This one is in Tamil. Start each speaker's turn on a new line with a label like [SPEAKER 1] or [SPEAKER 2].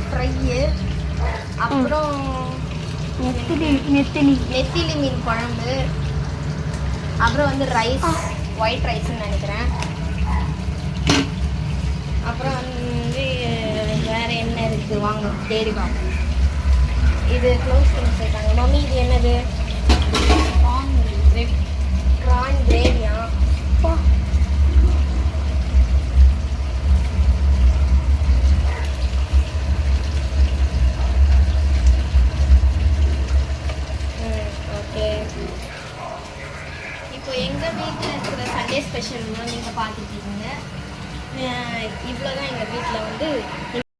[SPEAKER 1] ஃப்ரையு, அப்புறம் நெத்திலி மீன் குழம்பு, அப்புறம் வந்து ரைஸ், ஒயிட் ரைஸ்ன்னு நினைக்கிறேன். அப்புறம் வந்து வேறு என்ன இருக்குது வாங்க தேடி பார்ப்போம். இது க்ளோஸ் பண்ணி வச்சுருக்காங்க. மம்மி இது என்னது? ப்ரான் கிரேவியா?